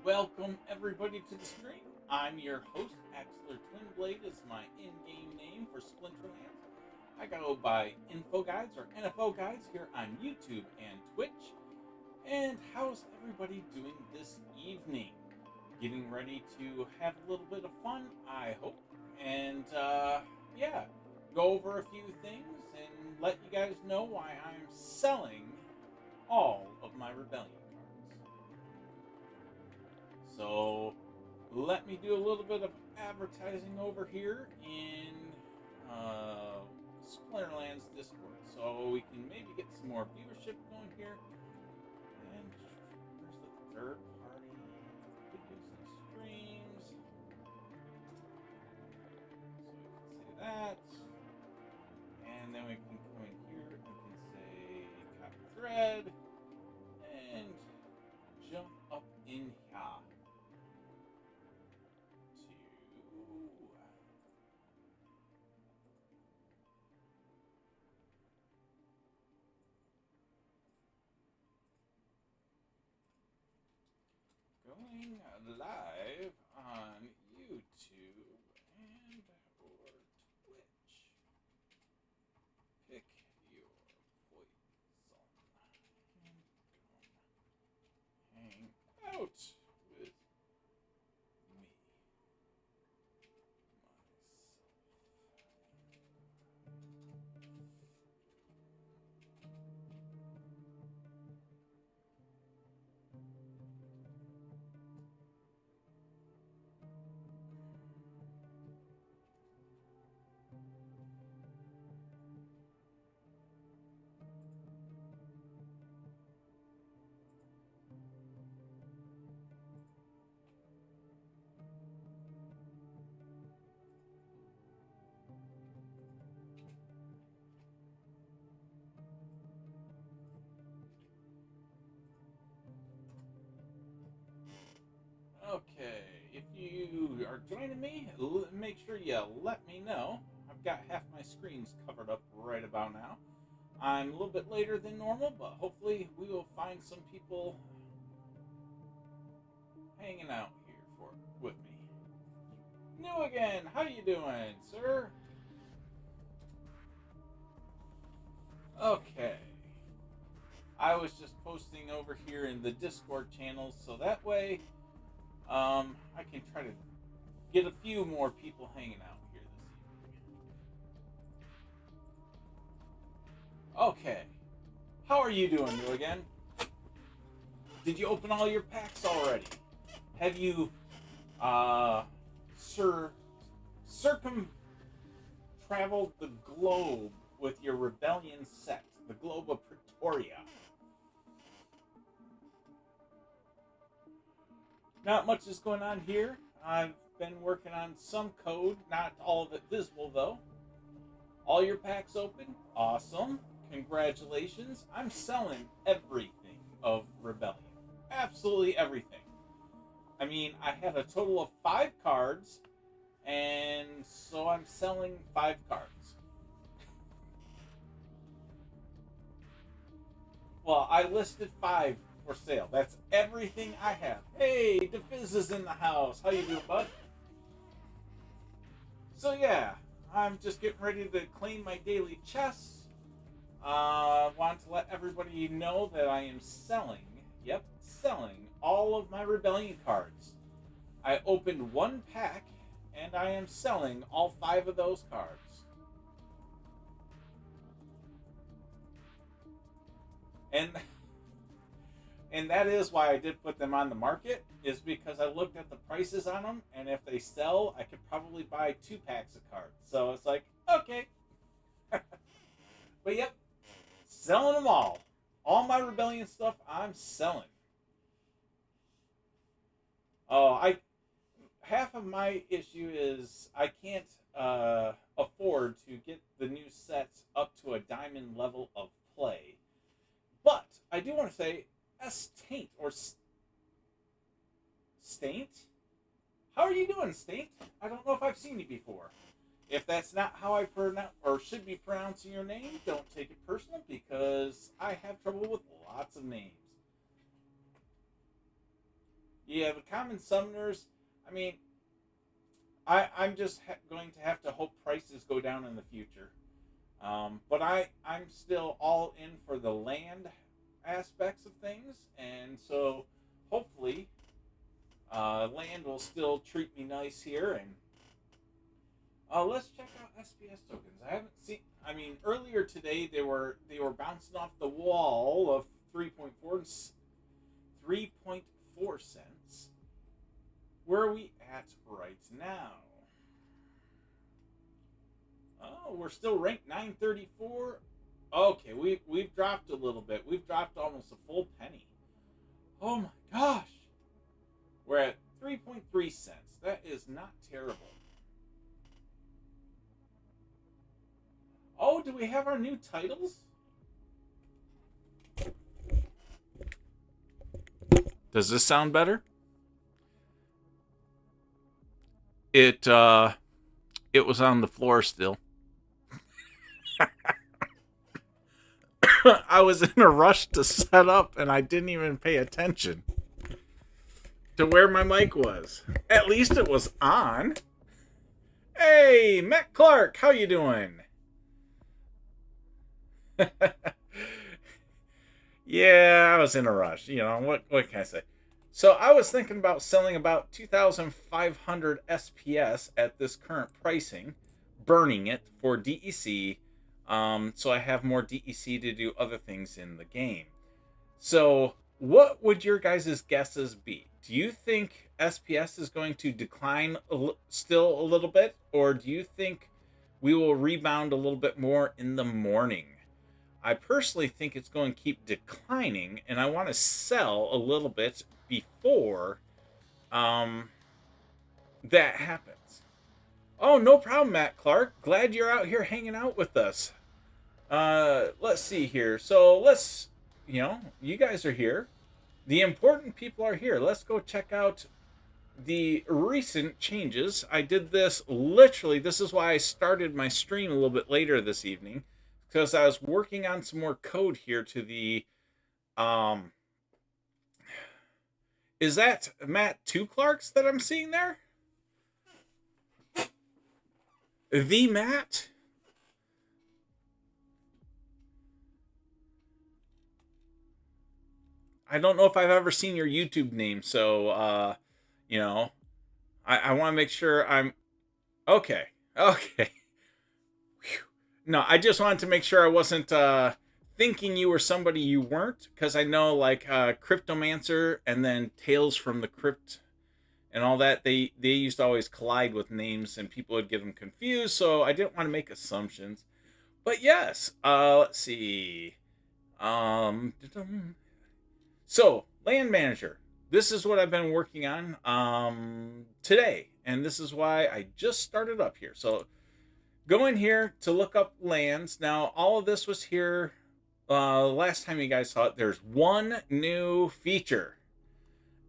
Welcome everybody to the stream. I'm your host, Axler Twinblade is my in-game name for Splinterlands. I go by nfoGuides or nfoGuides here on YouTube and Twitch. And how's everybody doing this evening? Getting ready to have a little bit of fun, I hope. And yeah, go over a few things and let you guys know why I'm selling all of my Rebellion cards. So let me do a little bit of advertising over here in Splinterlands Discord, so we can maybe get some more viewership going here. And where's the third party videos and streams? So we can say that, and then we can go in here. We can say copy thread and jump up in here. Going live on YouTube and or Twitch. Pick your poison and come hang out with me, myself. Okay, if you are joining me, make sure you let me know. I've got half my screens covered up right about now. I'm a little bit later than normal, but hopefully we will find some people hanging out here with me. New again, how you doing, sir? Okay. I was just posting over here in the Discord channels, so that way I can try to get a few more people hanging out here this evening. Okay. How are you doing, New again? Did you open all your packs already? Have you circum-traveled the globe with your Rebellion set, the globe of Pretoria? Not much is going on here. I've been working on some code, not all of it visible though. All your packs open? Awesome. Congratulations. I'm selling everything of Rebellion. Absolutely everything. I mean, I have a total of 5 cards, and so I'm selling 5 cards. Well, I listed 5 for sale. That's everything I have. Hey, DeFizz is in the house. How you doing, bud? So yeah, I'm just getting ready to claim my daily chests. Want to let everybody know that I am selling, selling all of my Rebellion cards. I opened 1 pack, and I am selling all 5 of those cards. And that is why I did put them on the market, is because I looked at the prices on them, and if they sell, I could probably buy 2 packs of cards. So it's like, okay. But yep, selling them all. All my Rebellion stuff, I'm selling. Oh, half of my issue is I can't afford to get the new sets up to a diamond level of play. But I do want to say, Staint or Staint? How are you doing, Staint? I don't know if I've seen you before. If that's not how I pronounce or should be pronouncing your name, don't take it personal, because I have trouble with lots of names. Yeah, the common summoners, I mean, I'm just going to have to hope prices go down in the future. But I'm still all in for the land aspects of things, and so hopefully land will still treat me nice here. And let's check out SPS tokens. I haven't seen. I mean, earlier today they were bouncing off the wall of 3.4 cents. Where are we at right now? Oh, we're still ranked 934. Okay, we've dropped a little bit. We've dropped almost a full penny. Oh my gosh. We're at 3.3 cents. That is not terrible. Oh, do we have our new titles? Does this sound better? It was on the floor still. I was in a rush to set up and I didn't even pay attention to where my mic was. At least it was on. Hey, Matt Clark, how you doing? Yeah, I was in a rush. You know, what can I say? So I was thinking about selling about 2,500 SPS at this current pricing, burning it for DEC, so I have more DEC to do other things in the game. So what would your guys' guesses be? Do you think SPS is going to decline still a little bit, or do you think we will rebound a little bit more in the morning? I personally think it's going to keep declining, and I want to sell a little bit before that happens. Oh, no problem, Matt Clark. Glad you're out here hanging out with us. Let's see here. So let's, you guys are here. The important people are here. Let's go check out the recent changes. I did this literally. This is why I started my stream a little bit later this evening, because I was working on some more code here to the is that Matt Two Clarks that I'm seeing there? The Matt? I don't know if I've ever seen your YouTube name, so I want to make sure I'm okay. Okay. Whew. No, I just wanted to make sure I wasn't thinking you were somebody you weren't, because I know like Cryptomancer and then Tales from the Crypt and all that, they used to always collide with names and people would get them confused, so I didn't want to make assumptions. But yes, let's see. So, Land Manager. This is what I've been working on today, and this is why I just started up here. So, go in here to look up lands. Now, all of this was here last time you guys saw it. There's one new feature,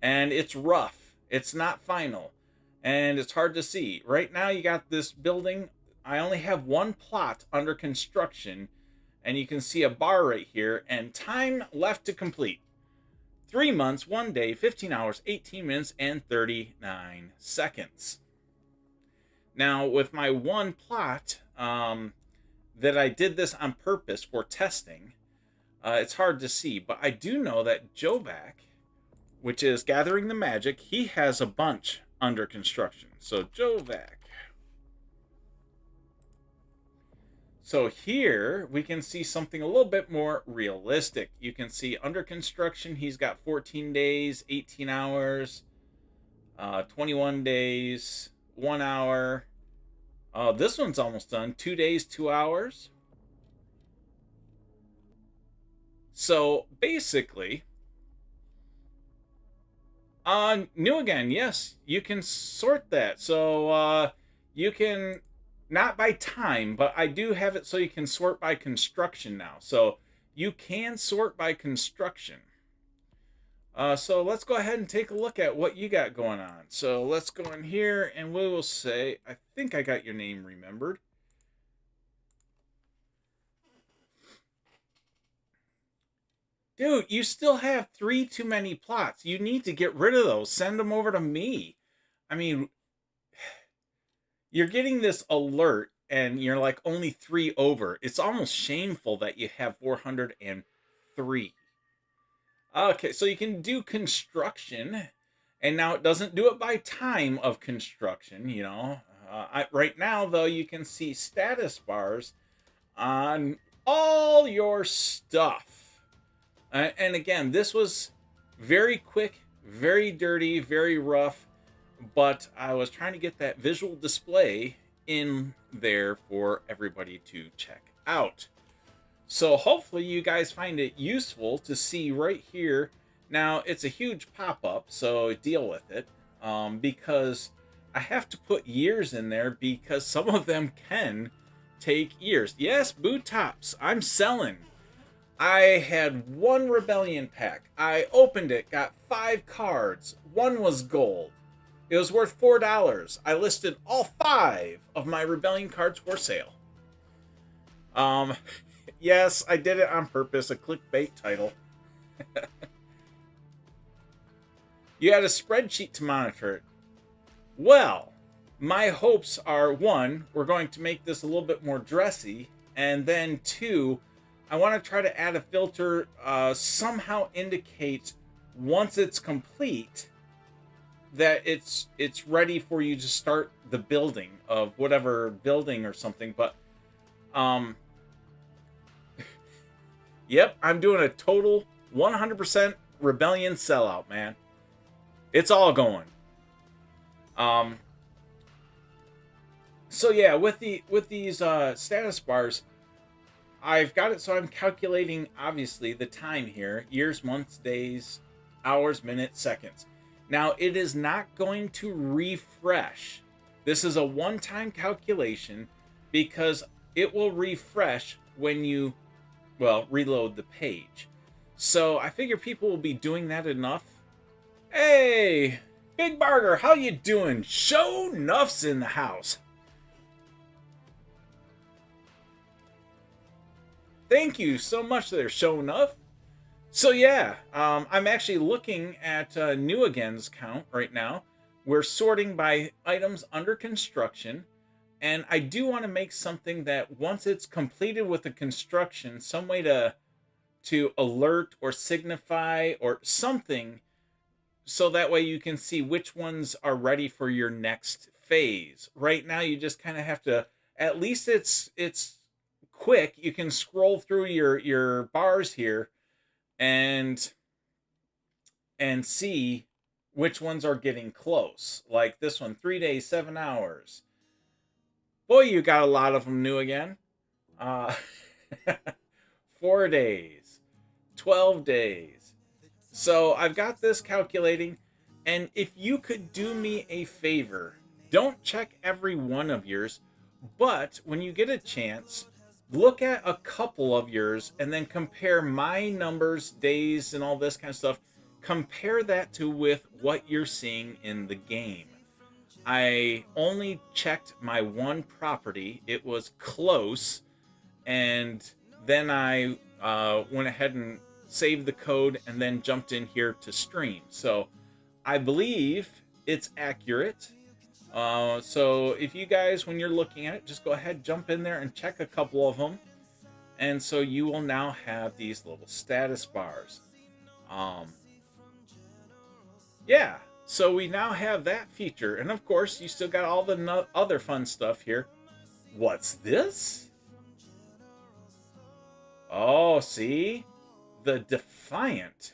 and it's rough. It's not final, and it's hard to see. Right now, you got this building. I only have one plot under construction, and you can see a bar right here, and time left to complete. 3 months, 1 day, 15 hours, 18 minutes, and 39 seconds. Now, with my one plot, that I did this on purpose for testing, it's hard to see, but I do know that Jovac, which is Gathering the Magic, he has a bunch under construction. So Jovac. So here we can see something a little bit more realistic. You can see under construction, he's got 14 days, 18 hours, 21 days, 1 hour. This one's almost done. 2 days, 2 hours. So basically, new again, yes, you can sort that. So you can, not by time, but I do have it so you can sort by construction now. So you can sort by construction. So let's go ahead and take a look at what you got going on. So let's go in here and we will say, I think I got your name remembered. Dude, you still have 3 too many plots. You need to get rid of those. Send them over to me. I mean, you're getting this alert and you're like only 3 over. It's almost shameful that you have 403. Okay, so you can do construction, and now it doesn't do it by time of construction, you know. Right now, though, you can see status bars on all your stuff. And again, this was very quick, very dirty, very rough, but I was trying to get that visual display in there for everybody to check out. So hopefully you guys find it useful to see right here. Now, it's a huge pop-up, so deal with it, because I have to put years in there because some of them can take years. Yes, boot tops, I'm selling. I had 1 rebellion pack. I opened it, got 5 cards. 1 was gold. It was worth $4. I listed all 5 of my rebellion cards for sale. Yes, I did it on purpose, a clickbait title. You had a spreadsheet to monitor it. Well, my hopes are, 1, we're going to make this a little bit more dressy, and then 2, I want to try to add a filter, somehow indicate once it's complete that it's ready for you to start the building of whatever building or something. But yep, I'm doing a total 100% rebellion sellout, man. It's all going. So yeah, with these status bars, I've got it so I'm calculating, obviously, the time here. Years, months, days, hours, minutes, seconds. Now, it is not going to refresh. This is a one-time calculation because it will refresh when you, well, reload the page. So I figure people will be doing that enough. Hey, Big Barger, how you doing? Show Nuff's in the house. Thank you so much there, Show Nuff. So yeah, I'm actually looking at New Again's count right now. We're sorting by items under construction. And I do want to make something that once it's completed with the construction, some way to alert or signify or something, so that way you can see which ones are ready for your next phase. Right now, you just kind of have to, at least it's quick. You can scroll through your bars here and see which ones are getting close. Like this one, 3 days, 7 hours. Boy, you got a lot of them, New Again. 4 days, 12 days. So I've got this calculating, and if you could do me a favor, don't check every one of yours, but when you get a chance, look at a couple of yours and then compare my numbers, days, and all this kind of stuff. Compare that to with what you're seeing in the game. I only checked my one property. It was close, and then I went ahead and saved the code and then jumped in here to stream. So I believe it's accurate. So if you guys, when you're looking at it, just go ahead, jump in there and check a couple of them. And so you will now have these little status bars. Yeah, so we now have that feature. And of course, you still got all the other fun stuff here. What's this? Oh, see? The Defiant.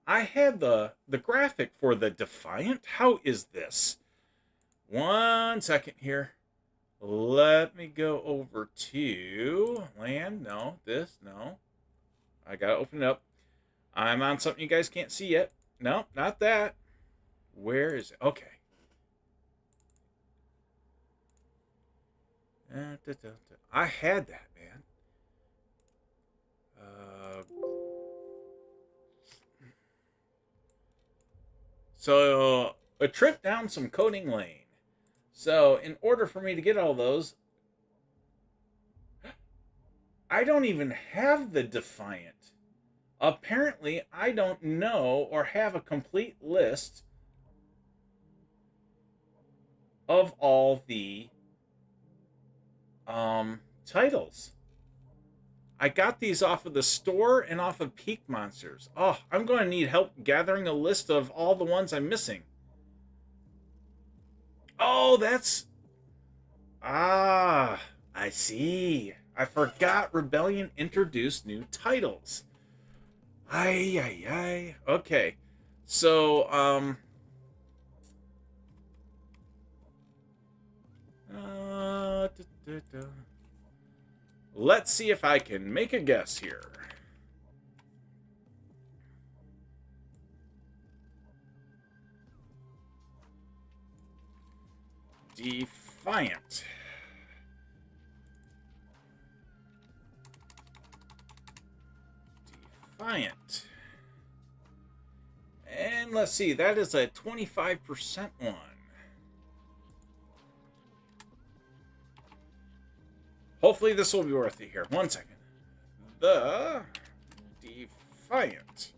I had the graphic for the Defiant. How is this? 1 second here. Let me go over to land. No, this, no. I gotta open it up. I'm on something you guys can't see yet. No, not that. Where is it? Okay. I had that, man. So, a trip down some coding lane. So, in order for me to get all those, I don't even have the Defiant. Apparently, I don't know or have a complete list of all the titles. I got these off of the store and off of Peak Monsters. Oh, I'm going to need help gathering a list of all the ones I'm missing. Oh, that's... Ah, I see. I forgot Rebellion introduced new titles. Ay, ay, ay. Okay. So, let's see if I can make a guess here. Defiant. Defiant. And let's see, that is a 25% one. Hopefully this will be worth it here. 1 second. The Defiant.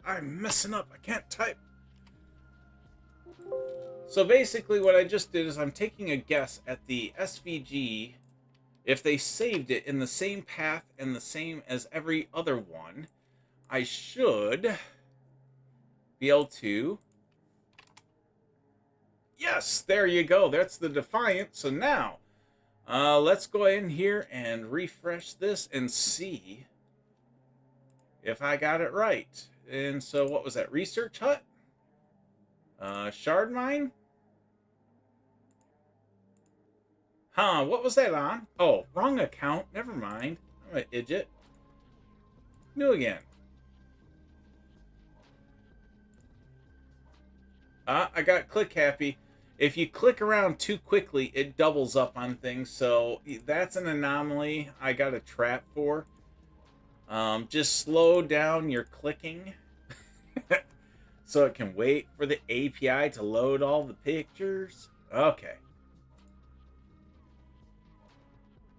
I'm messing up. I can't type. So basically what I just did is I'm taking a guess at the SVG if they saved it in the same path and the same as every other one. I should be able to... Yes, there you go. That's the Defiant. So now, let's go in here and refresh this and see if I got it right. And so what was that? Research Hut? Shard Mine? Huh, what was that on? Oh, wrong account. Never mind. I'm an idiot. New again. I got click happy. If you click around too quickly, it doubles up on things. So that's an anomaly I got a trap for. Just slow down your clicking so it can wait for the API to load all the pictures. Okay.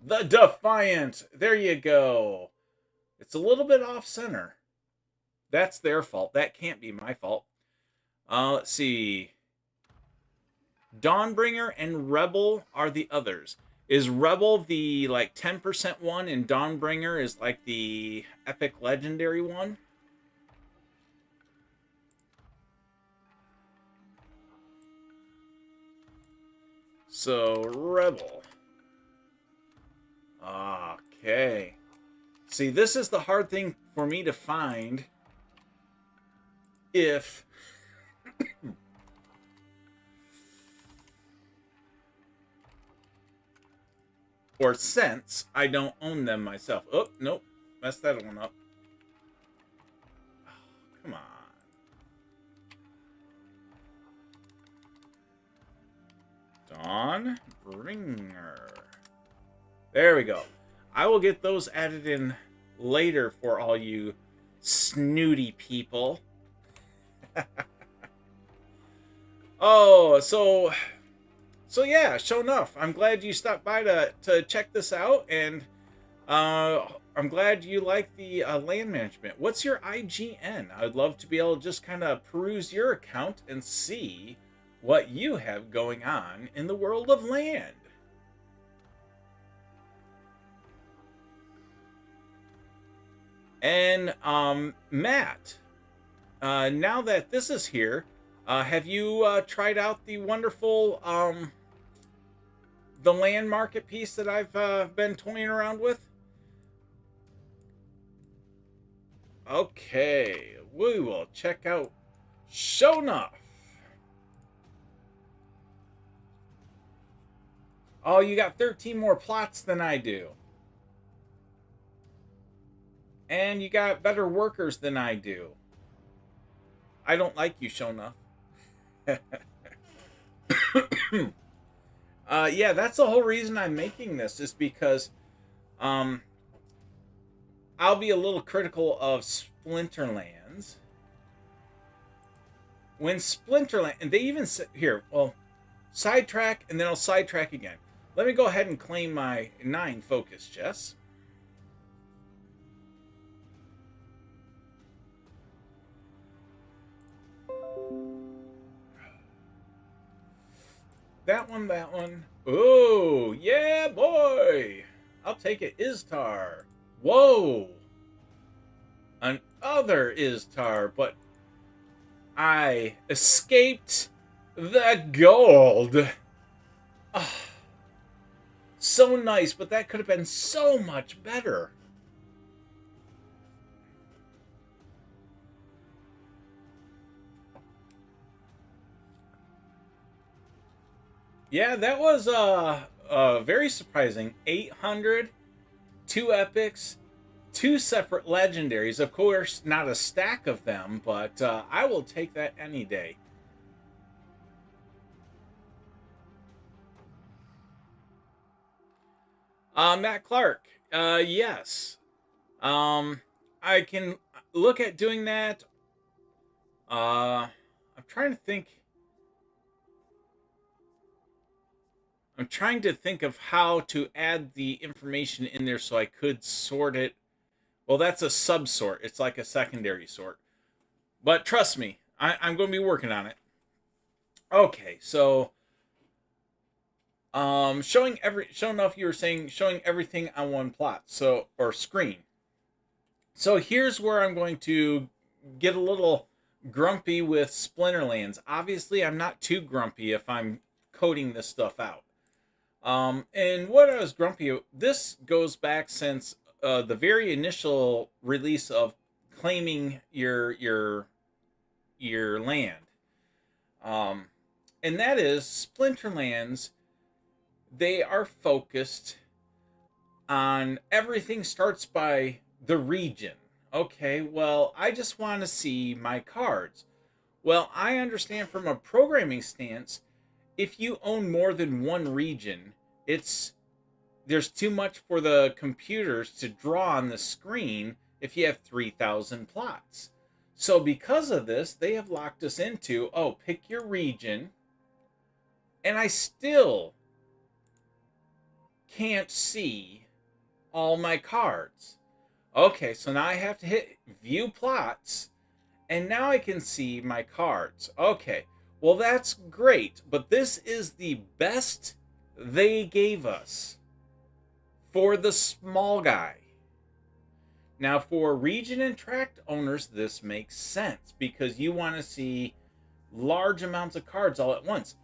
The Defiant. There you go. It's a little bit off center. That's their fault. That can't be my fault. Let's see. Dawnbringer and Rebel are the others. Is Rebel the like 10% one and Dawnbringer is like the epic legendary one? So Rebel. Okay. See, this is the hard thing for me to find if or since I don't own them myself. Oh, nope. Messed that one up. Oh, come on. Dawnbringer. There we go. I will get those added in later for all you snooty people. Oh, so yeah, sure enough. I'm glad you stopped by to check this out, and I'm glad you like the land management. What's your IGN? I'd love to be able to just kind of peruse your account and see what you have going on in the world of land. And Matt, now that this is here, have you tried out the wonderful the land market piece that I've been toying around with? Okay, we will check out Show Enough. Oh, you got 13 more plots than I do. And you got better workers than I do. I don't like you, Shona. Yeah, that's the whole reason I'm making this, is because I'll be a little critical of Splinterlands, when Splinterland, and they even said here, well, sidetrack, and then I'll sidetrack again. Let me go ahead and claim my 9 focus chests. That one, that one. Oh, yeah, boy. I'll take it. Istar. Whoa. Another Istar, but I escaped the gold. Oh, so nice, but that could have been so much better. Yeah, that was very surprising. 800, 2 epics, 2 separate legendaries. Of course, not a stack of them, but I will take that any day. Matt Clark. Yes. I can look at doing that. I'm trying to think. I'm trying to think of how to add the information in there so I could sort it. Well, that's a subsort. It's like a secondary sort. But trust me, I'm going to be working on it. Okay, so showing off, you were saying showing everything on one plot, so, or screen. So here's where I'm going to get a little grumpy with Splinterlands. Obviously, I'm not too grumpy if I'm coding this stuff out. And what I was grumpy, this goes back since the very initial release of claiming your land. And that is Splinterlands. They are focused on everything starts by the region. Okay, well, I just want to see my cards. Well, I understand from a programming stance, if you own more than one region, there's too much for the computers to draw on the screen if you have 3,000 plots. So because of this, they have locked us into, oh, pick your region, and I still can't see all my cards. Okay, so now I have to hit view plots, and now I can see my cards. Okay, well, that's great, but this is the best they gave us for the small guy. Now, for region and tract owners, this makes sense because you want to see large amounts of cards all at once.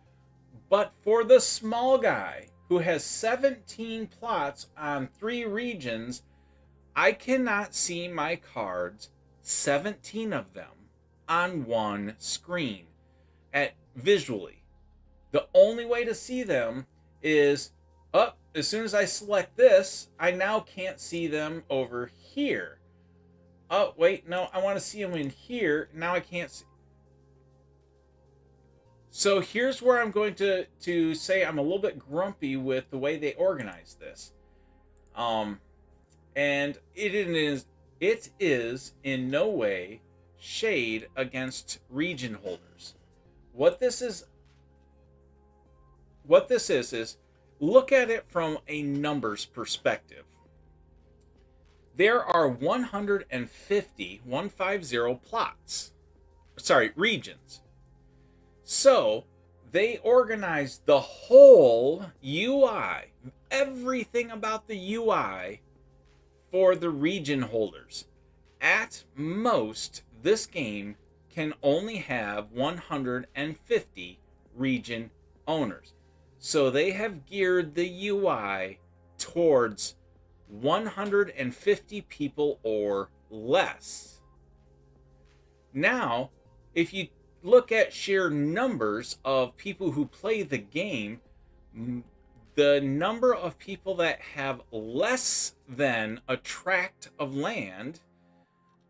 But for the small guy who has 17 plots on 3 regions, I cannot see my cards, 17 of them, on one screen visually. The only way to see them is up. As soon as I select this, I now can't see them over here. Oh, wait, no, I want to see them in here. Now I can't see. So here's where I'm going to say I'm a little bit grumpy with the way they organize this. And it is in no way shade against region holders. What this is look at it from a numbers perspective. There are 150 plots. Sorry, regions. So they organized the whole UI, everything about the UI for the region holders. At most, this game can only have 150 region owners. So they have geared the UI towards 150 people or less. Now, if you look at sheer numbers of people who play the game, the number of people that have less than a tract of land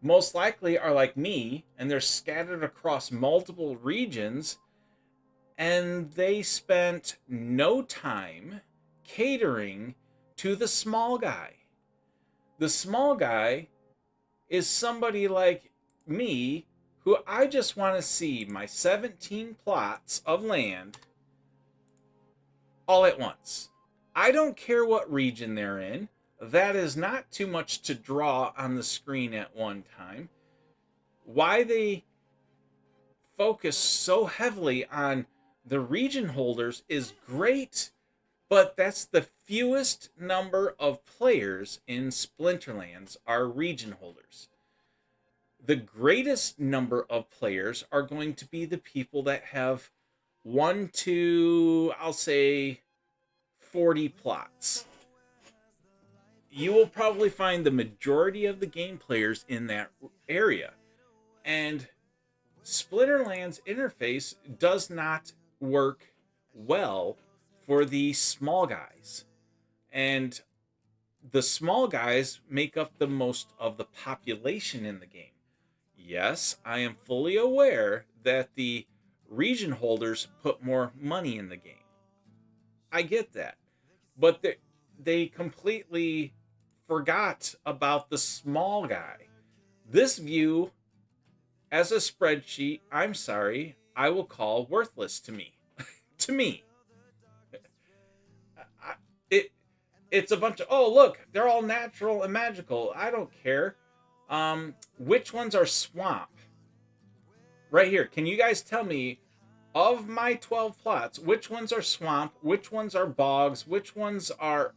most likely are like me, and they're scattered across multiple regions, and they spent no time catering to the small guy. The small guy is somebody like me who I just want to see my 17 plots of land all at once. I don't care what region they're in. That is not too much to draw on the screen at one time. Why they focus so heavily on the region holders is great, but that's the fewest number of players in Splinterlands are region holders. The greatest number of players are going to be the people that have 1 to, I'll say, 40 plots. You will probably find the majority of the game players in that area. And Splinterlands interface does not work well for the small guys. And the small guys make up the most of the population in the game. Yes, I am fully aware that the region holders put more money in the game. I get that. But they completely forgot about the small guy. This view, as a spreadsheet, I'm sorry, I will call worthless to me. To me. It's a bunch of, oh, look, they're all natural and magical. I don't care. Which ones are swamp? Right here. Can you guys tell me, of my 12 plots, which ones are swamp, which ones are bogs, which ones are...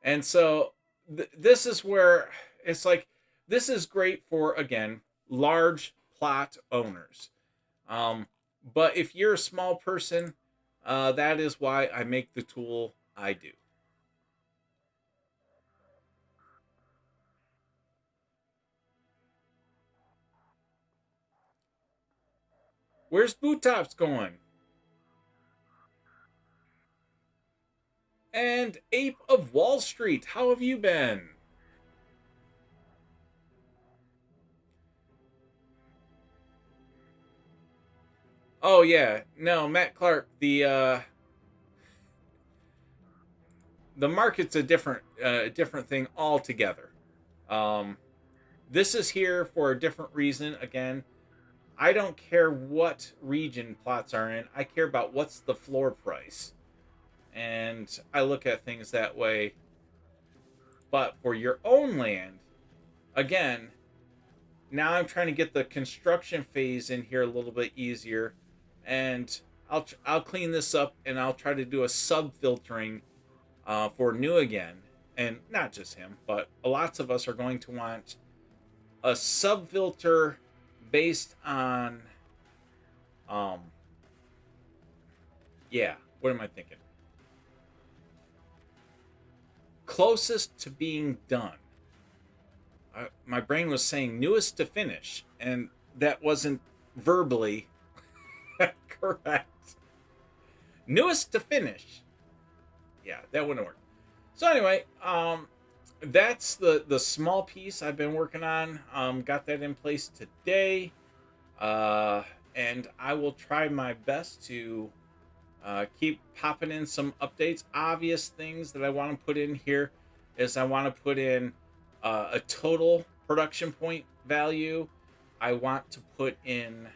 And so this is where it's like, this is great for, again, large plot owners. But if you're a small person, that is why I make the tool I do. Where's Boot Tops going? And Ape of Wall Street, how have you been? Oh yeah, no, Matt Clark. The market's a different thing altogether. Um, this is here for a different reason. Again, I don't care what region plots are in. I care about what's the floor price, and I look at things that way. But for your own land, again, now I'm trying to get the construction phase in here a little bit easier, and I'll clean this up and I'll try to do a sub filtering for new again, and not just him, but lots of us are going to want a sub filter based on yeah, what am I thinking? Closest to being done. My brain was saying newest to finish, and that wasn't verbally correct. Newest to finish. Yeah, that wouldn't work. So anyway, that's the small piece I've been working on. Got that in place today, and I will try my best to keep popping in some updates. Obvious things that I want to put in here is I want to put in a total production point value. I want to put in,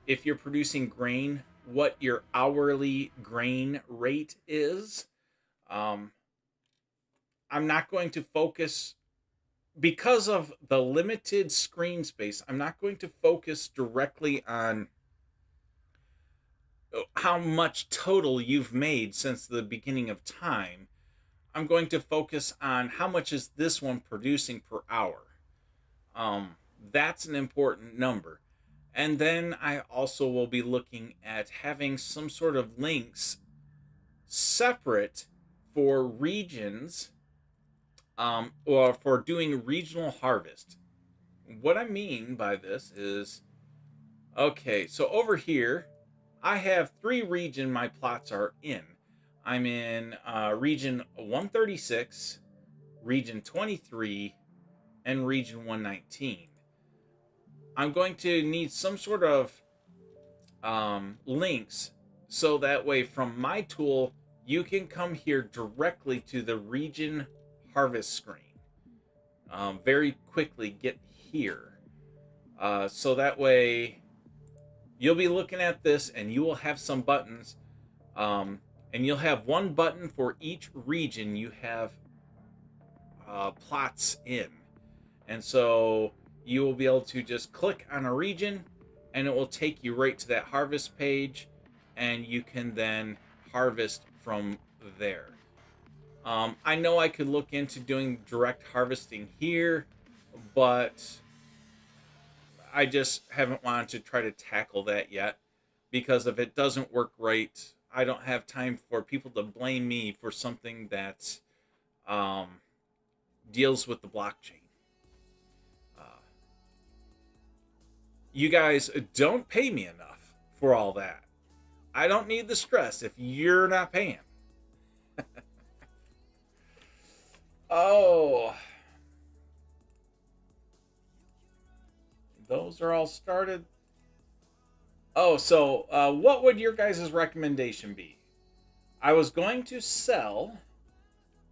if you're producing grain, what your hourly grain rate is. I'm not going to focus, because of the limited screen space, I'm not going to focus directly on how much total you've made since the beginning of time. I'm going to focus on how much is this one producing per hour. That's an important number. And then I also will be looking at having some sort of links separate for regions, or for doing regional harvest. What I mean by this is, okay, so over here, I have 3 region my plots are in. I'm in region 136, region 23, and region 119. I'm going to need some sort of links, so that way from my tool you can come here directly to the region harvest screen. Very quickly get here. So that way you'll be looking at this and you will have some buttons, and you'll have one button for each region you have plots in. And so you will be able to just click on a region and it will take you right to that harvest page, and you can then harvest from there. I know I could look into doing direct harvesting here, but I just haven't wanted to try to tackle that yet, because if it doesn't work right, I don't have time for people to blame me for something that deals with the blockchain. You guys don't pay me enough for all that. I don't need the stress if you're not paying. Oh, those are all started. Oh, so what would your guys' recommendation be? I was going to sell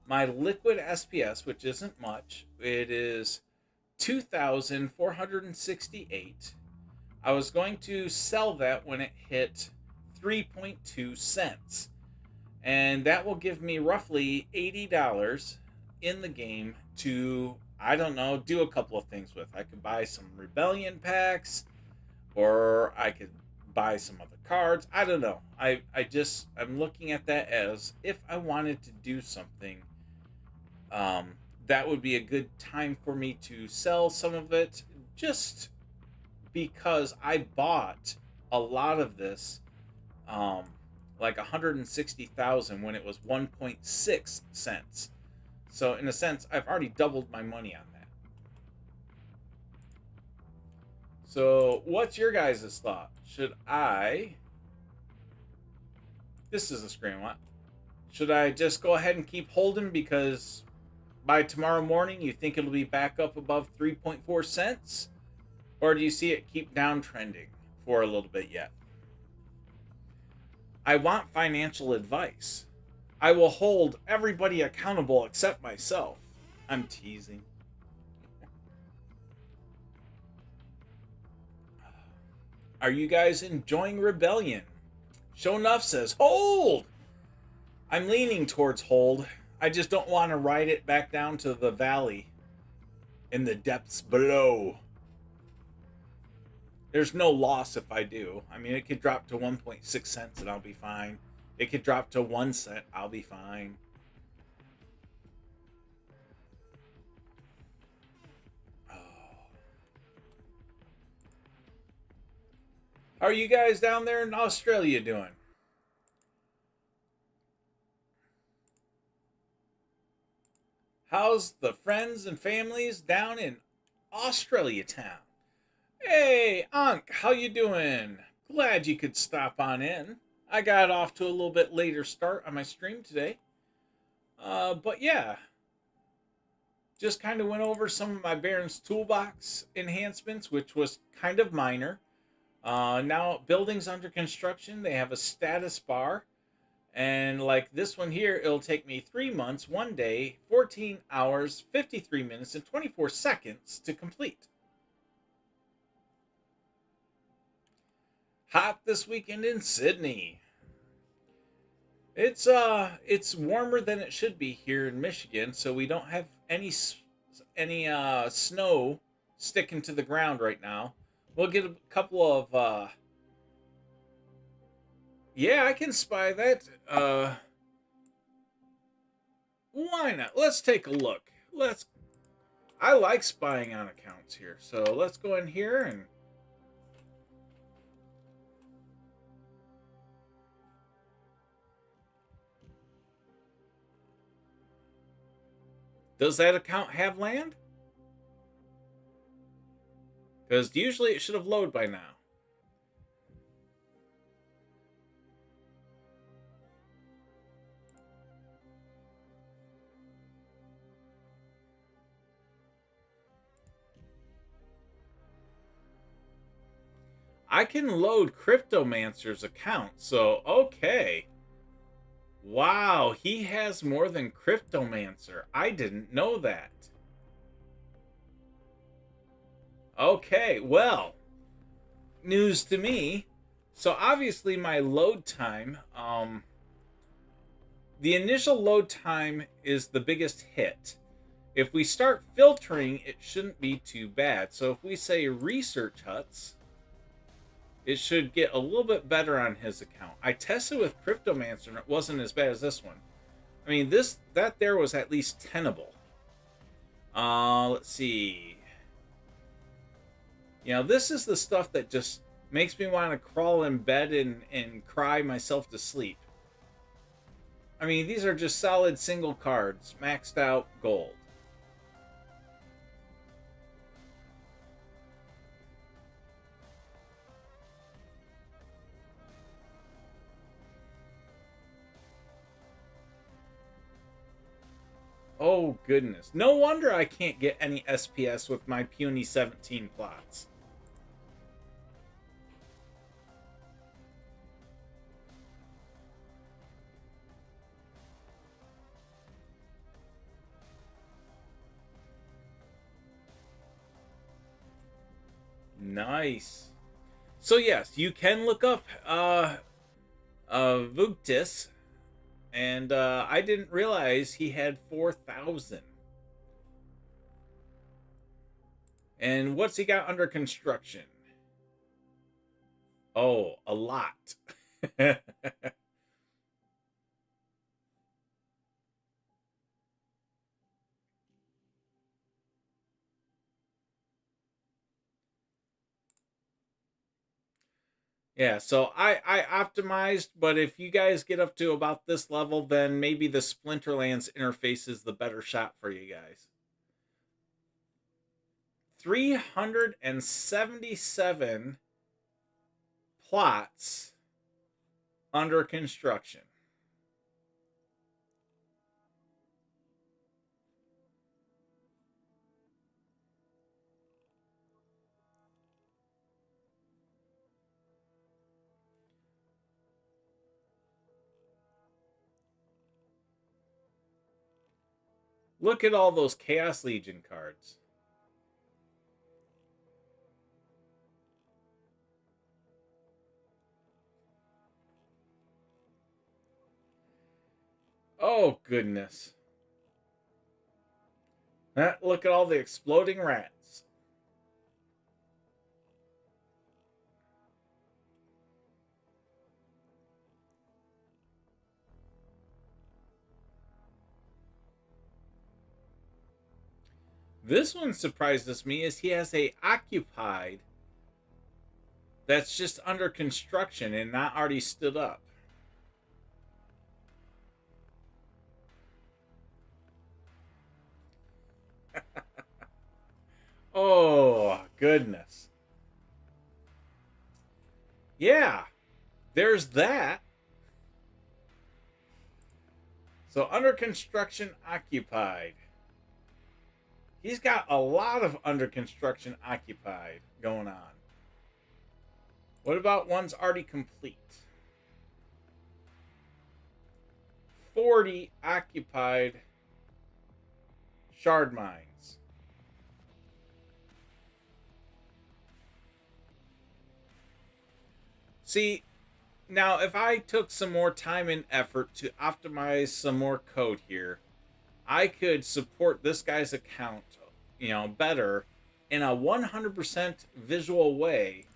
my liquid SPS, which isn't much. It is 2,468. I was going to sell that when it hit 3.2 cents. And that will give me roughly $80 in the game to, I don't know, do a couple of things with. I could buy some Rebellion packs, or I could buy some other cards. I don't know. I'm looking at that as if I wanted to do something, that would be a good time for me to sell some of it, just because I bought a lot of this, like 160,000 when it was 1.6 cents. So in a sense, I've already doubled my money on that. So what's your guys' thought? Should I... This is a screen one. Should I just go ahead and keep holding because by tomorrow morning you think it'll be back up above 3.4 cents? Or do you see it keep downtrending for a little bit yet? I want financial advice. I will hold everybody accountable except myself. I'm teasing. Are you guys enjoying Rebellion? Show Enough says, hold! I'm leaning towards hold. I just don't want to ride it back down to the valley in the depths below. There's no loss if I do. I mean, it could drop to 1.6 cents and I'll be fine. It could drop to 1 cent. I'll be fine. Oh. How are you guys down there in Australia doing? How's the friends and families down in Australia town? Hey, Unc, how you doing? Glad you could stop on in. I got off to a little bit later start on my stream today. But yeah, just kind of went over some of my Barons Toolbox enhancements, which was kind of minor. Now, buildings under construction, they have a status bar. And like this one here, it'll take me 3 months, 1 day, 14 hours, 53 minutes, and 24 seconds to complete. Hot this weekend in Sydney. It's warmer than it should be here in Michigan, so we don't have any snow sticking to the ground right now. We'll get a couple of yeah, I can spy that. Why not? Let's take a look. I like spying on accounts here, so let's go in here and does that account have land? Because usually it should have loaded by now. I can load Cryptomancer's account. So, okay. Wow, he has more than Cryptomancer. I didn't know that. Okay, well, news to me. So obviously my load time, the initial load time is the biggest hit. If we start filtering, it shouldn't be too bad. So if we say research huts, it should get a little bit better on his account. I tested with Cryptomancer and it wasn't as bad as this one. I mean, that there was at least tenable. Let's see. You know, this is the stuff that just makes me want to crawl in bed and cry myself to sleep. I mean, these are just solid single cards, maxed out gold. Oh, goodness. No wonder I can't get any SPS with my puny 17 plots. Nice. So yes, you can look up Vuktis, and I didn't realize he had 4,000. And what's he got under construction? Oh, a lot. Yeah, so I optimized, but if you guys get up to about this level, then maybe the Splinterlands interface is the better shot for you guys. 377 plots under construction. Look at all those Chaos Legion cards. Oh, goodness. Look at all the exploding rats. This one surprises me is he has a occupied that's just under construction and not already stood up. Oh, goodness. Yeah, there's that. So under construction occupied. He's got a lot of under construction occupied going on. What about ones already complete? 40 occupied shard mines. See, now if I took some more time and effort to optimize some more code here, I could support this guy's account, you know, better in a 100% visual way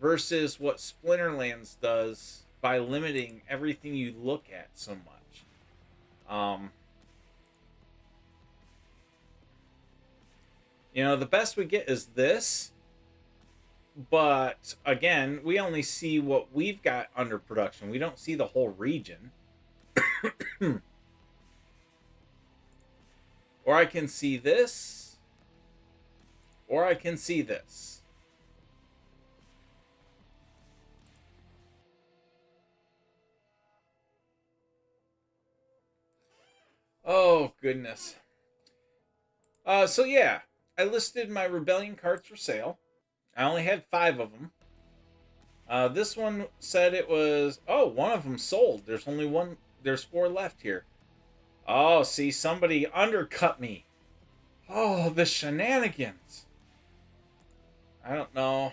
versus what Splinterlands does by limiting everything you look at so much. You know, the best we get is this, but again, we only see what we've got under production. We don't see the whole region. Or I can see this, or I can see this. Oh, goodness. So yeah, I listed my Rebellion cards for sale. I only had 5 of them. This one said it was, oh, one of them sold. There's only one, there's 4 left here. Oh, see, somebody undercut me. Oh, the shenanigans. I don't know.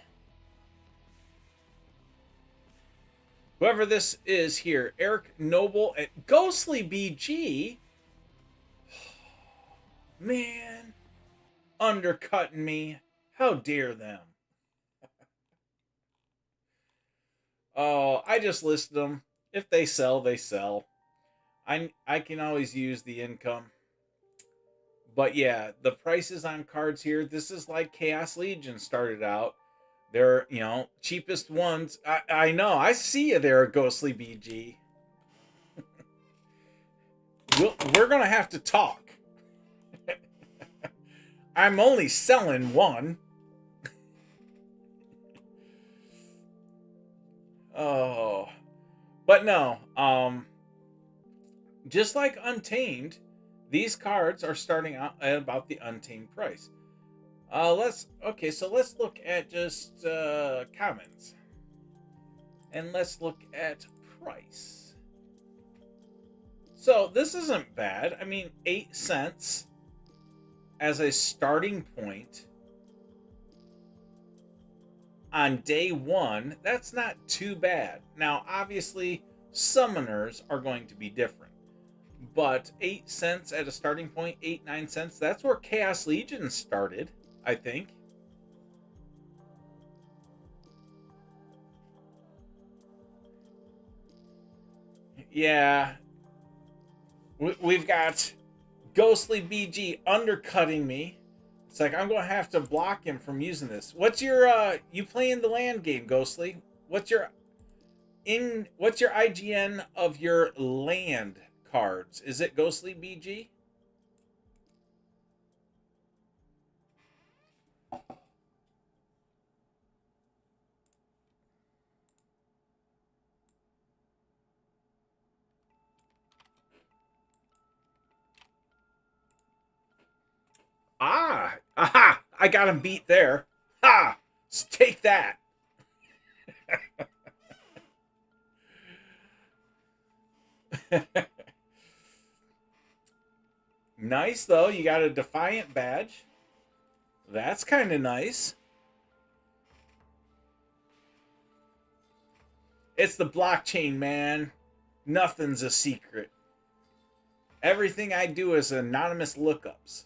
Whoever this is here, Eric Noble at Ghostly BG. Man, undercutting me. How dare them? Oh, I just listed them. If they sell, they sell. I can always use the income. But yeah, the prices on cards here, this is like Chaos Legion started out. They're, cheapest ones. I know. I see you there, Ghostly BG. We're going to have to talk. I'm only selling one. Oh. But no, just like Untamed, these cards are starting out at about the Untamed price. Let's look at just commons. And let's look at price. So this isn't bad. I mean, 8 cents as a starting point on day 1, that's not too bad. Now, obviously, summoners are going to be different. But 8 cents at a starting point, 8-9 cents, that's where Chaos Legion started, I think. Yeah. We've got Ghostly BG undercutting me. It's like I'm going to have to block him from using this. What's your you playing the land game, Ghostly? What's your IGN of your land cards? Is it Ghostly BG? Aha! I got him beat there. Ha! Take that. Nice, though. You got a Defiant badge. That's kind of nice. It's the blockchain, man. Nothing's a secret. Everything I do is anonymous lookups.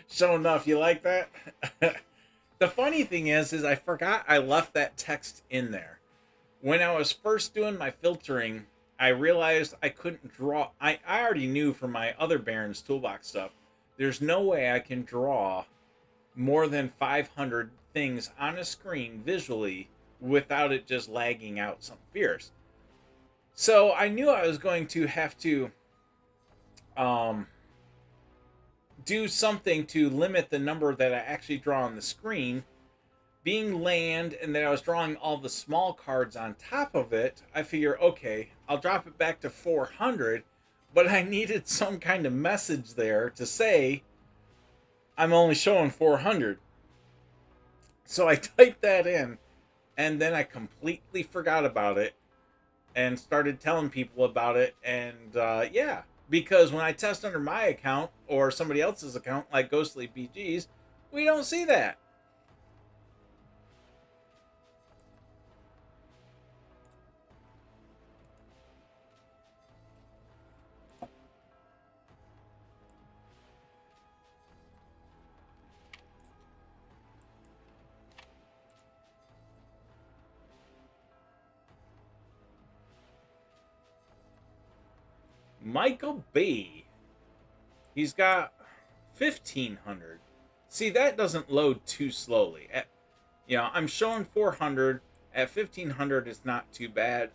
Sure enough, you like that? The funny thing is I forgot I left that text in there. When I was first doing my filtering, I realized I couldn't draw. I already knew from my other Barons Toolbox stuff, there's no way I can draw more than 500 things on a screen visually without it just lagging out some fierce. So I knew I was going to have to do something to limit the number that I actually draw on the screen. Being land, and then I was drawing all the small cards on top of it, I figure, okay, I'll drop it back to 400, but I needed some kind of message there to say I'm only showing 400. So I typed that in, and then I completely forgot about it and started telling people about it, and yeah. Because when I test under my account or somebody else's account, like Ghostly BG's, we don't see that. Michael B. He's got 1,500. See, that doesn't load too slowly. I'm showing 400. At 1,500, it's not too bad.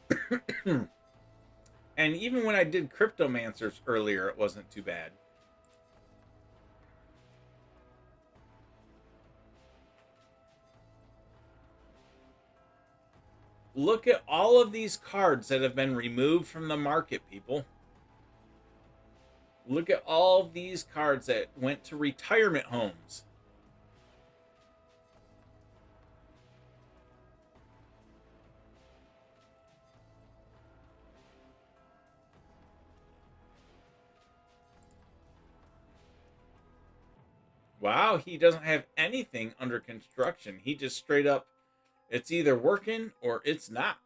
And even when I did Cryptomancers earlier, it wasn't too bad. Look at all of these cards that have been removed from the market, people. Look at all of these cards that went to retirement homes. Wow, he doesn't have anything under construction. He just straight up, it's either working or it's not.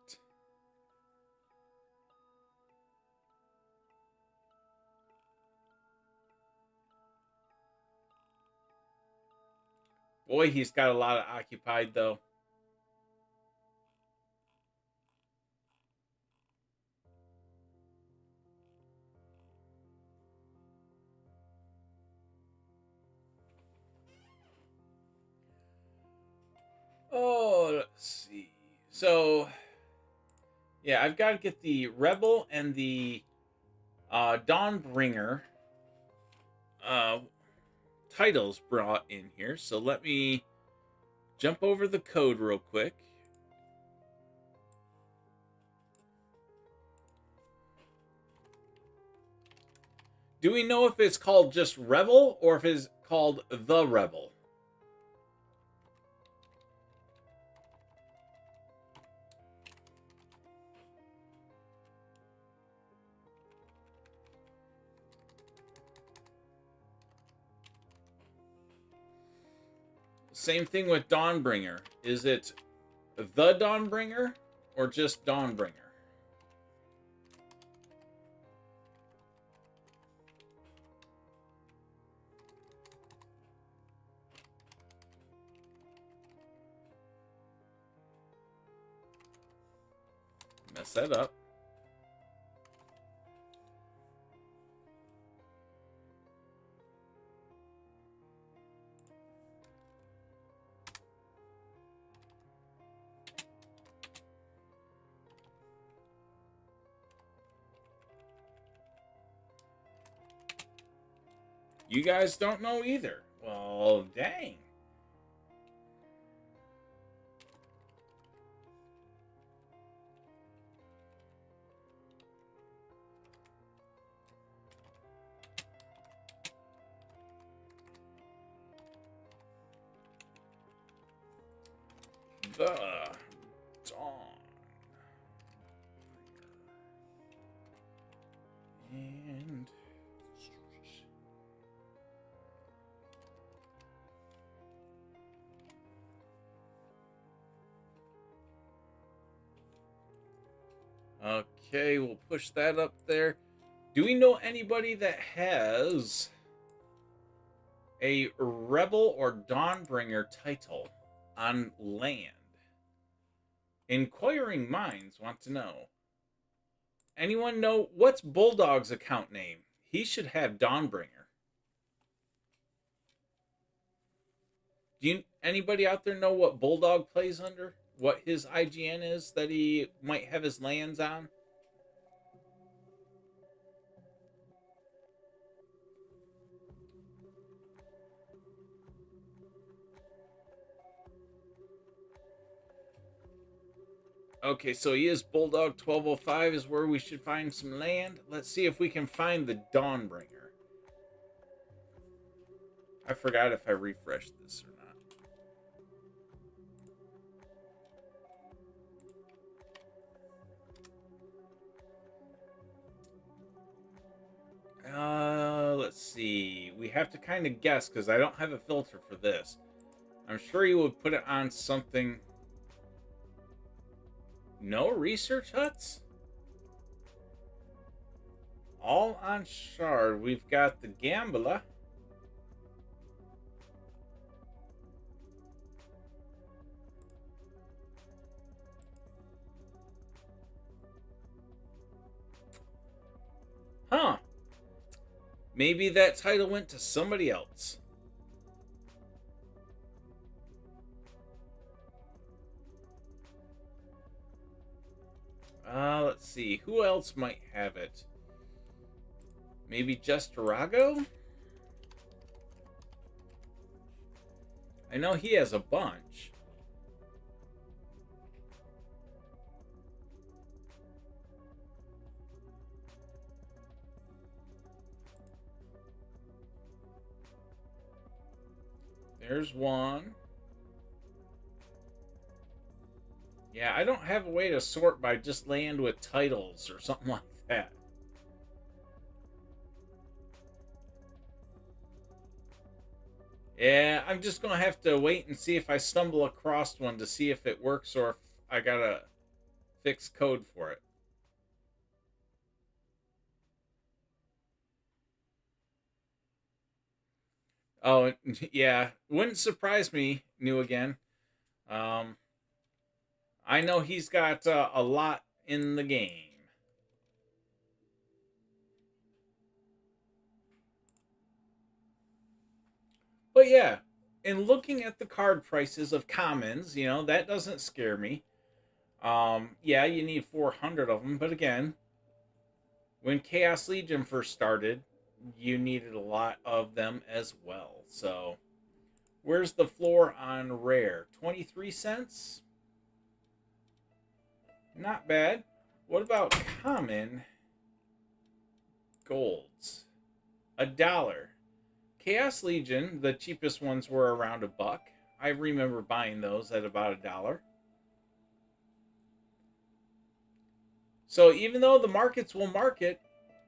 Boy, he's got a lot of occupied, though. Oh, let's see. So, yeah, I've got to get the Rebel and the Dawnbringer titles brought in here. So let me jump over the code real quick. Do we know if it's called just Rebel or if it's called the Rebel? Same thing with Dawnbringer. Is it the Dawnbringer or just Dawnbringer? Mess that up. You guys don't know either. Well, dang. The Dawn. And okay, we'll push that up there. Do we know anybody that has a Rebel or Dawnbringer title on land? Inquiring minds want to know. Anyone know what's Bulldog's account name? He should have Dawnbringer. Anybody out there know what Bulldog plays under? What his IGN is that he might have his lands on? Okay, so he is Bulldog 1205 is where we should find some land. Let's see if we can find the Dawnbringer. I forgot if I refreshed this or not. Let's see. We have to kind of guess because I don't have a filter for this. I'm sure you would put it on something. No research huts? All on Shard. We've got the Gambler. Huh. Maybe that title went to somebody else. Let's see. Who else might have it? Maybe just Rago? I know he has a bunch. There's one. Yeah, I don't have a way to sort by just land with titles or something like that. Yeah, I'm just going to have to wait and see if I stumble across one to see if it works or if I got to fix code for it. Oh, yeah. Wouldn't surprise me, New again. Um, I know he's got a lot in the game. But yeah, in looking at the card prices of commons, that doesn't scare me. Yeah, you need 400 of them, but again, when Chaos Legion first started, you needed a lot of them as well. So, where's the floor on rare? 23 cents? Not bad. What about common golds? $1. Chaos Legion, the cheapest ones were around $1. I remember buying those at about $1. So even though the markets will market,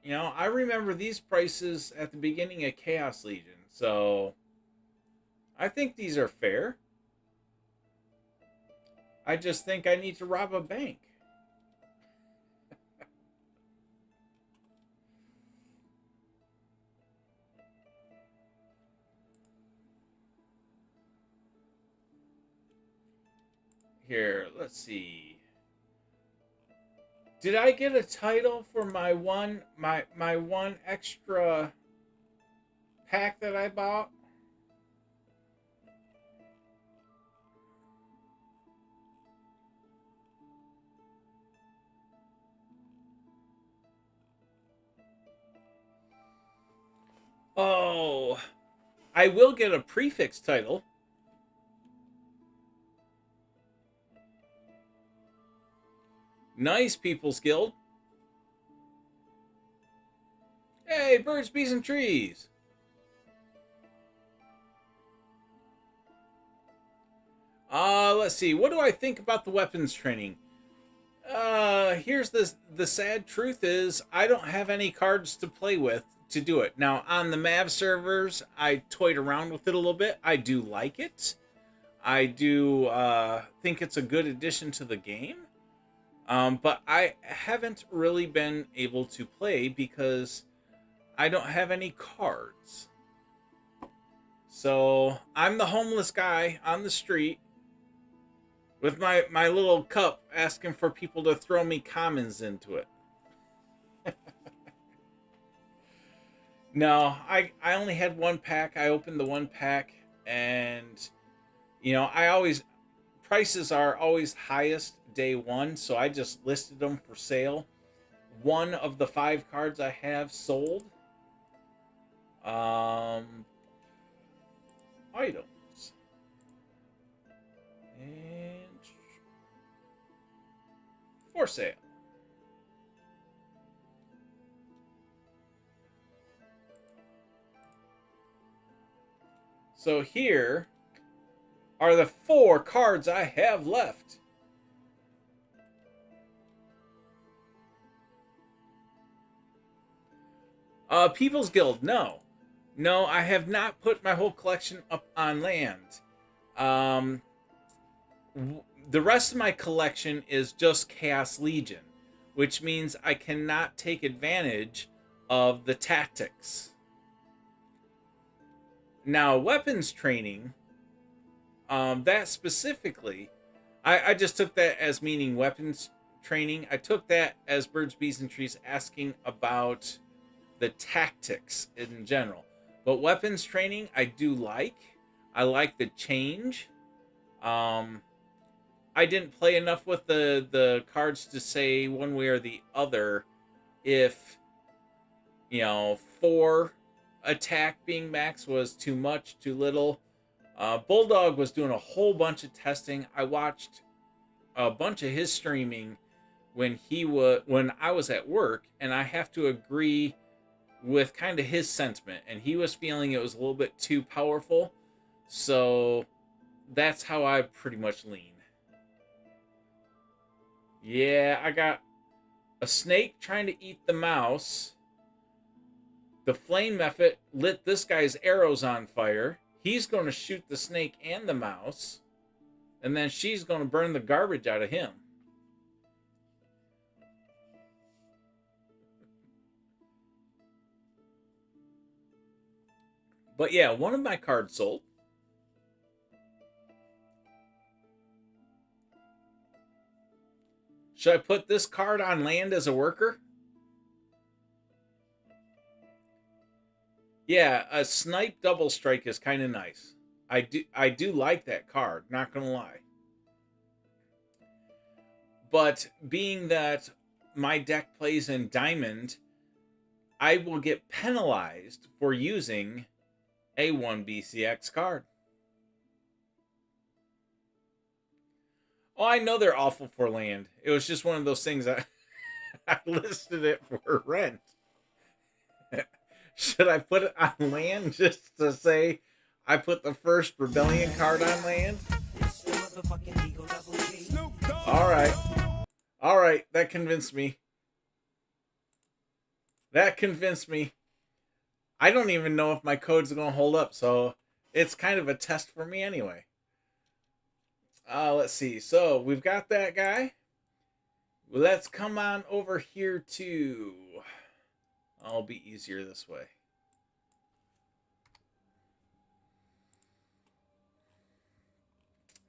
I remember these prices at the beginning of Chaos Legion. So I think these are fair. I just think I need to rob a bank. Here, let's see. Did I get a title for my one extra pack that I bought? Oh, I will get a prefix title. Nice, People's Guild. Hey, birds, bees, and trees. Let's see. What do I think about the weapons training? Here's the sad truth is I don't have any cards to play with to do it. Now, on the MAV servers, I toyed around with it a little bit. I do like it. I do think it's a good addition to the game. But I haven't really been able to play because I don't have any cards. So I'm the homeless guy on the street with my little cup asking for people to throw me commons into it. No, I only had one pack. I opened the one pack and I always prices are always highest day one, so I just listed them for sale. One of the 5 cards I have sold. Items. And for sale. So here are the 4 cards I have left. People's Guild, no. No, I have not put my whole collection up on land. The rest of my collection is just Chaos Legion, which means I cannot take advantage of the tactics. Now, weapons training, that specifically, I just took that as meaning weapons training. I took that as Birds, Bees, and Trees asking about the tactics in general. But weapons training, I do like. I like the change. I didn't play enough with the cards to say one way or the other if 4 attack being max was too much, too little. Bulldog was doing a whole bunch of testing. I watched a bunch of his streaming when I was at work, and I have to agree with kind of his sentiment. And he was feeling it was a little bit too powerful. So that's how I pretty much lean. Yeah, I got a snake trying to eat the mouse. The flame method lit this guy's arrows on fire. He's going to shoot the snake and the mouse. And then she's going to burn the garbage out of him. But yeah, one of my cards sold. Should I put this card on land as a worker? Yeah, a snipe double strike is kind of nice. I do like that card, not gonna lie. But being that my deck plays in diamond, I will get penalized for using a 1BCX card. Oh, I know they're awful for land. It was just one of those things that I listed it for rent. Should I put it on land just to say I put the first rebellion card on land? Alright. Alright, that convinced me. That convinced me. I don't even know if my code's going to hold up, so it's kind of a test for me anyway. Let's see. So we've got that guy. Let's come on over here to... I'll be easier this way.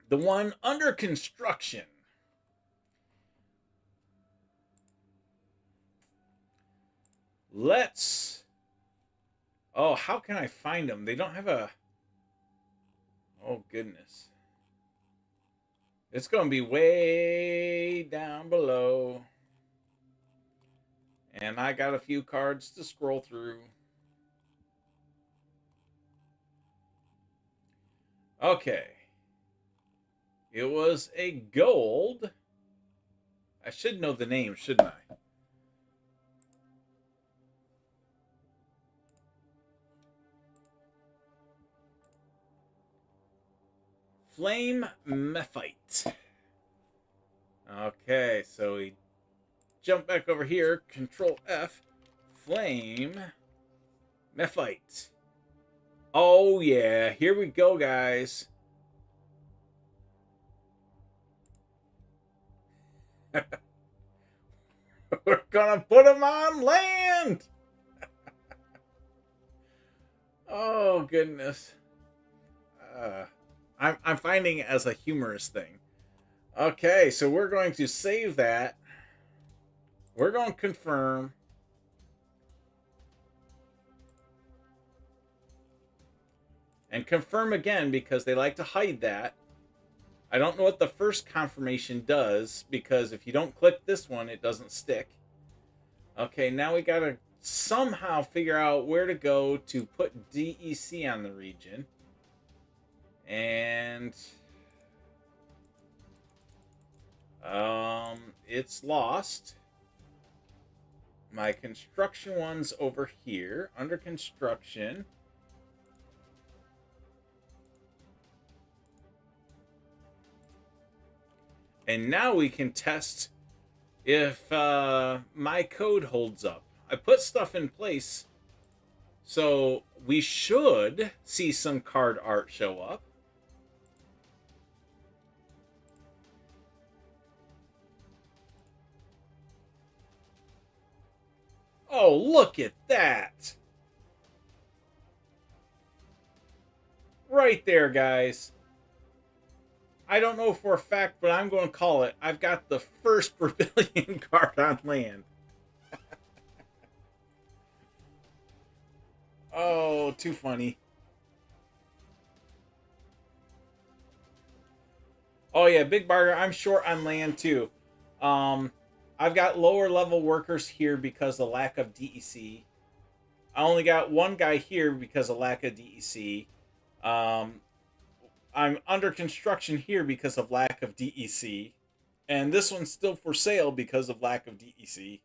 The one under construction. Let's... Oh, how can I find them? They don't have a... Oh, goodness. It's going to be way down below. And I got a few cards to scroll through. Okay. It was a gold. I should know the name, shouldn't I? Flame Mephite. Okay, so we jump back over here. Control F. Flame Mephite. Oh, yeah. Here we go, guys. We're gonna put them on land. Oh, goodness. I'm finding it as a humorous thing. Okay, so we're going to save that. We're going to confirm. And confirm again because they like to hide that. I don't know what the first confirmation does because if you don't click this one, it doesn't stick. Okay, now we got to somehow figure out where to go to put DEC on the region. And it's lost. My construction one's over here, under construction. And now we can test if my code holds up. I put stuff in place, so we should see some card art show up. Oh, look at that. Right there, guys. I don't know for a fact, but I'm going to call it. I've got the first rebellion card on land. Oh, too funny. Oh, yeah, Big Barter, I'm short on land, too. I've got lower level workers here because of lack of DEC. I only got one guy here because of lack of DEC. I'm under construction here because of lack of DEC. And this one's still for sale because of lack of DEC.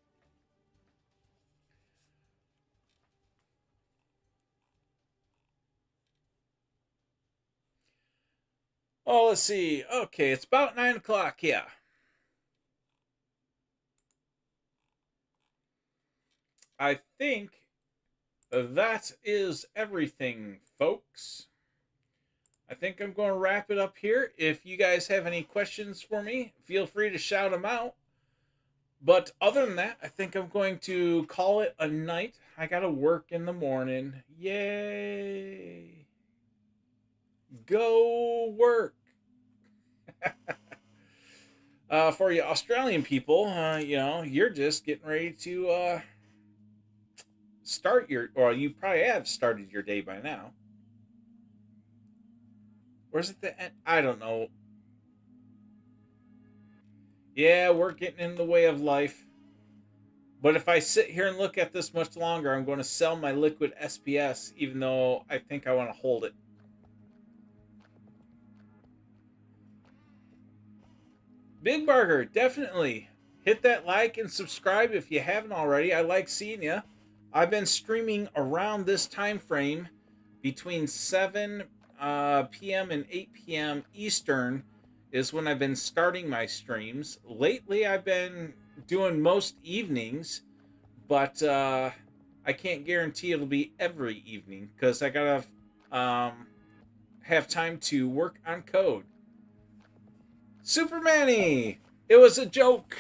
Oh, let's see. Okay, it's about 9 o'clock, yeah. I think that is everything, folks. I think I'm going to wrap it up here. If you guys have any questions for me, feel free to shout them out. But other than that, I think I'm going to call it a night. I got to work in the morning. Yay! Go work! For you Australian people, you're just getting ready to start your, or you probably have started your day by now. Or is it the end? I don't know. Yeah, we're getting in the way of life. But if I sit here and look at this much longer, I'm going to sell my liquid SPS, even though I think I want to hold it. Big Burger, definitely. Hit that like and subscribe if you haven't already. I like seeing you. I've been streaming around this time frame between 7 p.m. and 8 p.m. Eastern is when I've been starting my streams. Lately, I've been doing most evenings, but I can't guarantee it'll be every evening because I gotta have time to work on code. Superman-y! It was a joke.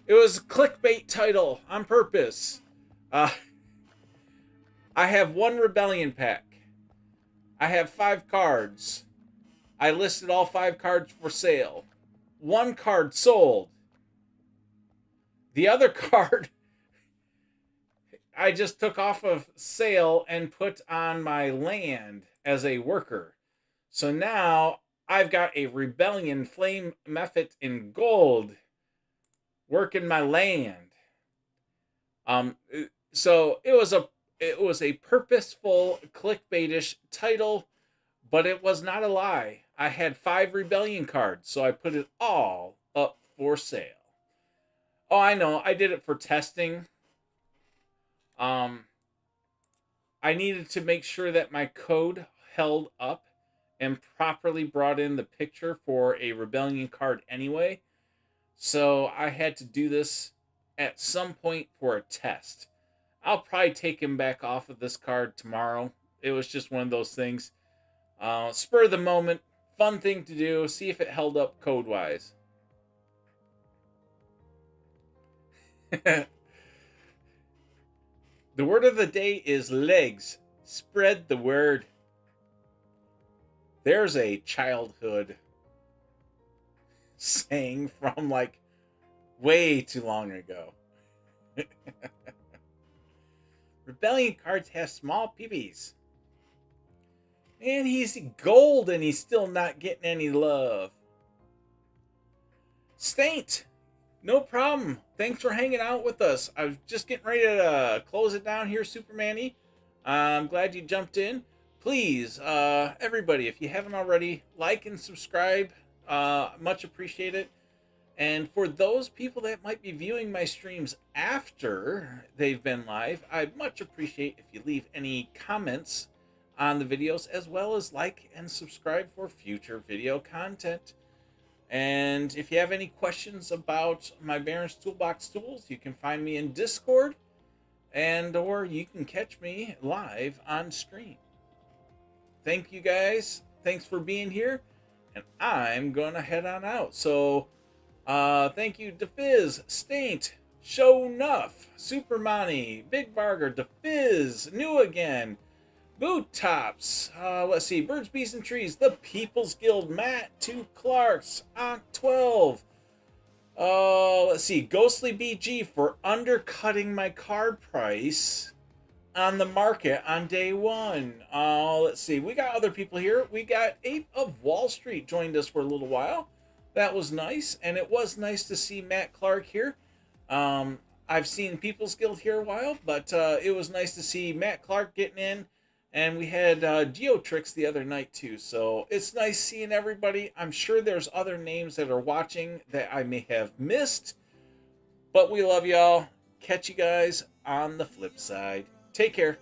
It was a clickbait title on purpose. I have one rebellion pack. I have 5 cards. I listed all 5 cards for sale. 1 card sold. The other card I just took off of sale and put on my land as a worker. So now I've got a rebellion flame mephit in gold working my land. So it was a purposeful clickbaitish title, but it was not a lie. I had 5 rebellion cards, so I put it all up for sale. Oh, I know. I did it for testing. I needed to make sure that my code held up and properly brought in the picture for a rebellion card anyway. So I had to do this at some point for a test. I'll probably take him back off of this card tomorrow. It was just one of those things. Spur of the moment, fun thing to do. See if it held up code-wise. The word of the day is legs. Spread the word. There's a childhood saying from like way too long ago. Rebellion cards have small peepees. And he's gold and he's still not getting any love. Staint, no problem. Thanks for hanging out with us. I was just getting ready to close it down here, Superman-y. I'm glad you jumped in. Please, everybody, if you haven't already, like and subscribe. Much appreciated. And for those people that might be viewing my streams after they've been live, I'd much appreciate if you leave any comments on the videos, as well as like and subscribe for future video content. And if you have any questions about my Barons Toolbox tools, you can find me in Discord, and or you can catch me live on stream. Thank you guys. Thanks for being here. And I'm going to head on out. So, thank you, DeFizz, Staint, Show Nuff, Supermani, Big Barger, DeFizz, New Again, Boot Tops, let's see, Birds, Bees, and Trees, The People's Guild, Matt, 2 Clarks, Onk 12, let's see, Ghostly BG for undercutting my card price on the market on day 1. Let's see, we got other people here. We got Ape of Wall Street joined us for a little while. That was nice, and it was nice to see Matt Clark here. I've seen People's Guild here a while, but it was nice to see Matt Clark getting in, and we had Geotrix the other night too, so it's nice seeing everybody. I'm sure there's other names that are watching that I may have missed, but we love y'all. Catch you guys on the flip side. Take care.